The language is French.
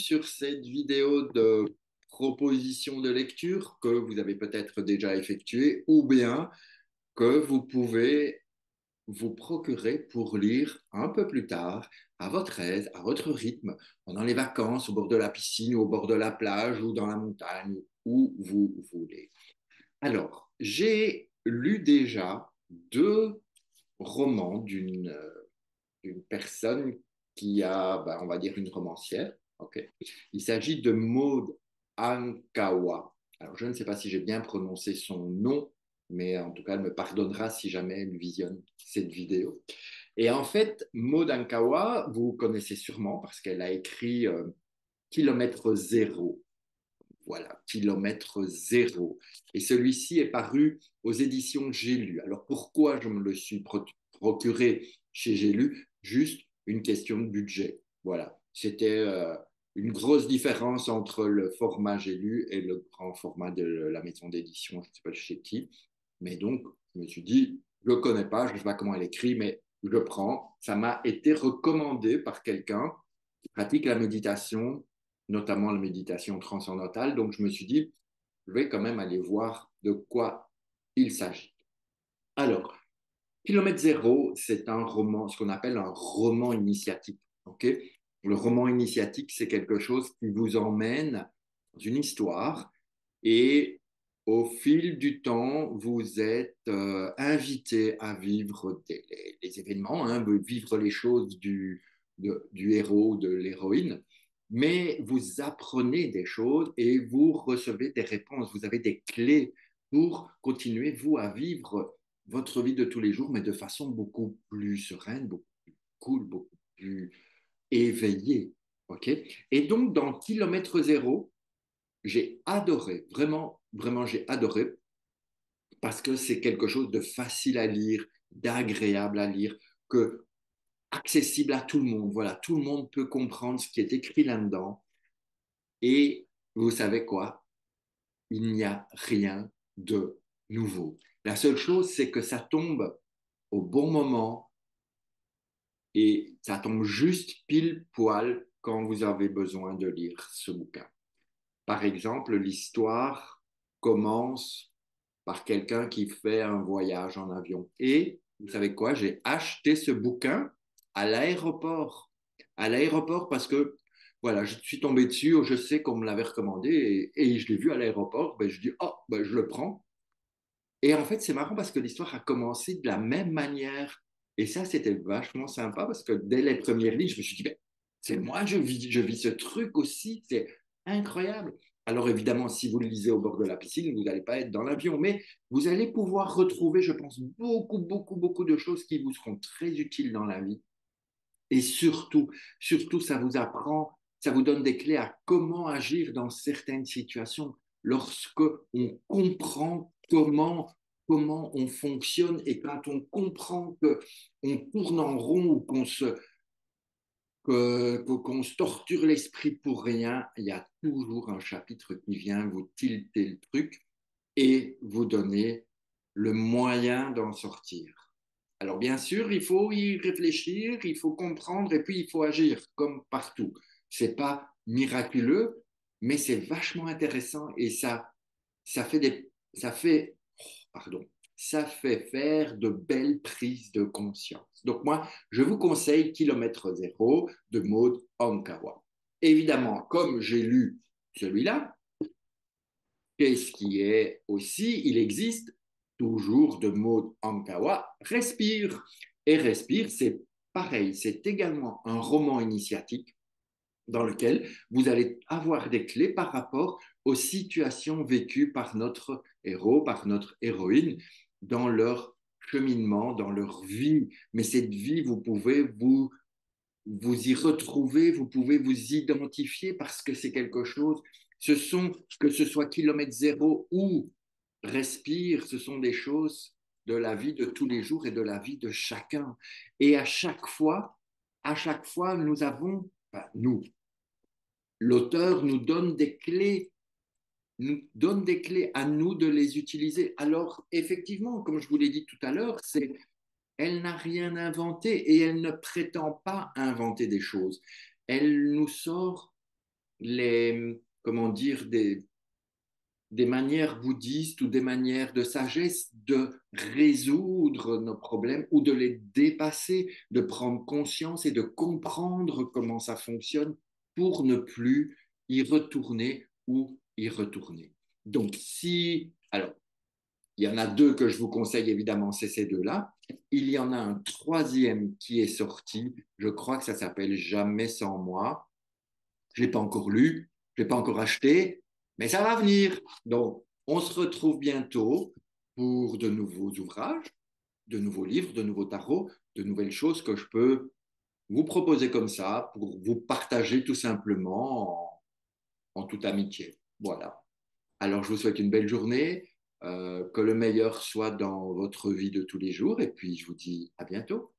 sur cette vidéo de proposition de lecture que vous avez peut-être déjà effectuée ou bien que vous pouvez vous procurer pour lire un peu plus tard, à votre aise, à votre rythme, pendant les vacances, au bord de la piscine, ou au bord de la plage, ou dans la montagne, où vous voulez. Alors, j'ai lu déjà deux romans d'une personne qui a, ben, on va dire, une romancière. Okay. Il s'agit de Maud Ankawa. Alors, je ne sais pas si j'ai bien prononcé son nom, mais en tout cas, elle me pardonnera si jamais elle visionne cette vidéo. Et en fait, Maud Ankawa, vous connaissez sûrement parce qu'elle a écrit Kilomètre Zéro. Voilà, Kilomètre Zéro. Et celui-ci est paru aux éditions J'ai lu. Alors pourquoi je me le suis procuré chez J'ai lu? Juste une question de budget. Voilà, c'était une grosse différence entre le format J'ai lu et le grand format de la maison d'édition, je ne sais pas chez qui. Mais donc, je me suis dit, je ne le connais pas, je ne sais pas comment elle écrit, mais je le prends. Ça m'a été recommandé par quelqu'un qui pratique la méditation, notamment la méditation transcendantale. Donc, je me suis dit, je vais quand même aller voir de quoi il s'agit. Alors, Kilomètre Zéro, c'est un roman, ce qu'on appelle un roman initiatique. Okay, le roman initiatique, c'est quelque chose qui vous emmène dans une histoire et au fil du temps, vous êtes invité à vivre les événements, hein, vivre les choses du héros, de l'héroïne, mais vous apprenez des choses et vous recevez des réponses, vous avez des clés pour continuer, vous, à vivre votre vie de tous les jours, mais de façon beaucoup plus sereine, beaucoup plus cool, beaucoup plus éveillée. Okay, et donc, dans Kilomètre Zéro, j'ai adoré, vraiment, vraiment, j'ai adoré parce que c'est quelque chose de facile à lire, d'agréable à lire, que accessible à tout le monde. Voilà, tout le monde peut comprendre ce qui est écrit là-dedans. Et vous savez quoi? Il n'y a rien de nouveau. La seule chose, c'est que ça tombe au bon moment et ça tombe juste pile poil quand vous avez besoin de lire ce bouquin. Par exemple, l'histoire commence par quelqu'un qui fait un voyage en avion. Et vous savez quoi? J'ai acheté ce bouquin à l'aéroport. À l'aéroport parce que, voilà, je suis tombé dessus, je sais qu'on me l'avait recommandé et je l'ai vu à l'aéroport. Ben, je dis, oh, ben, je le prends. Et en fait, c'est marrant parce que l'histoire a commencé de la même manière. Et ça, c'était vachement sympa parce que dès les premières lignes, je me suis dit, ben, c'est moi, je vis ce truc aussi. C'est incroyable. Alors évidemment, si vous le lisez au bord de la piscine, vous n'allez pas être dans l'avion, mais vous allez pouvoir retrouver, je pense, beaucoup, beaucoup, beaucoup de choses qui vous seront très utiles dans la vie. Et surtout, surtout, ça vous apprend, ça vous donne des clés à comment agir dans certaines situations lorsque on comprend comment on fonctionne et quand on comprend que on tourne en rond ou qu'on se torture l'esprit pour rien, il y a toujours un chapitre qui vient vous tilter le truc et vous donner le moyen d'en sortir. Alors bien sûr, il faut y réfléchir, il faut comprendre et puis il faut agir comme partout. C'est pas miraculeux, mais c'est vachement intéressant et ça fait, oh, pardon, ça fait faire de belles prises de conscience. Donc moi, je vous conseille Kilomètre Zéro de Maud Ankawa. Évidemment, comme j'ai lu celui-là, qu'est-ce qui est aussi, il existe toujours de Maud Ankawa, Respire. Et Respire, c'est pareil, c'est également un roman initiatique dans lequel vous allez avoir des clés par rapport aux situations vécues par notre héros, par notre héroïne dans leur cheminement, dans leur vie. Mais cette vie, vous pouvez vous y retrouver, vous pouvez vous identifier parce que c'est quelque chose, que ce soit Kilomètre Zéro ou Respire, ce sont des choses de la vie de tous les jours et de la vie de chacun. Et à chaque fois, nous avons, enfin, nous, l'auteur nous donne des clés à nous de les utiliser. Alors, effectivement, comme je vous l'ai dit tout à l'heure, elle n'a rien inventé et elle ne prétend pas inventer des choses. Elle nous sort comment dire, des manières bouddhistes ou des manières de sagesse de résoudre nos problèmes ou de les dépasser, de prendre conscience et de comprendre comment ça fonctionne pour ne plus y retourner ou y retourner. Donc, alors, il y en a deux que je vous conseille évidemment, c'est ces deux-là. Il y en a un troisième qui est sorti, je crois que ça s'appelle Jamais sans moi. Je ne l'ai pas encore lu, je ne l'ai pas encore acheté, mais ça va venir. Donc, on se retrouve bientôt pour de nouveaux ouvrages, de nouveaux livres, de nouveaux tarots, de nouvelles choses que je peux vous proposer comme ça pour vous partager tout simplement en toute amitié. Voilà. Alors, je vous souhaite une belle journée, que le meilleur soit dans votre vie de tous les jours, et puis je vous dis à bientôt.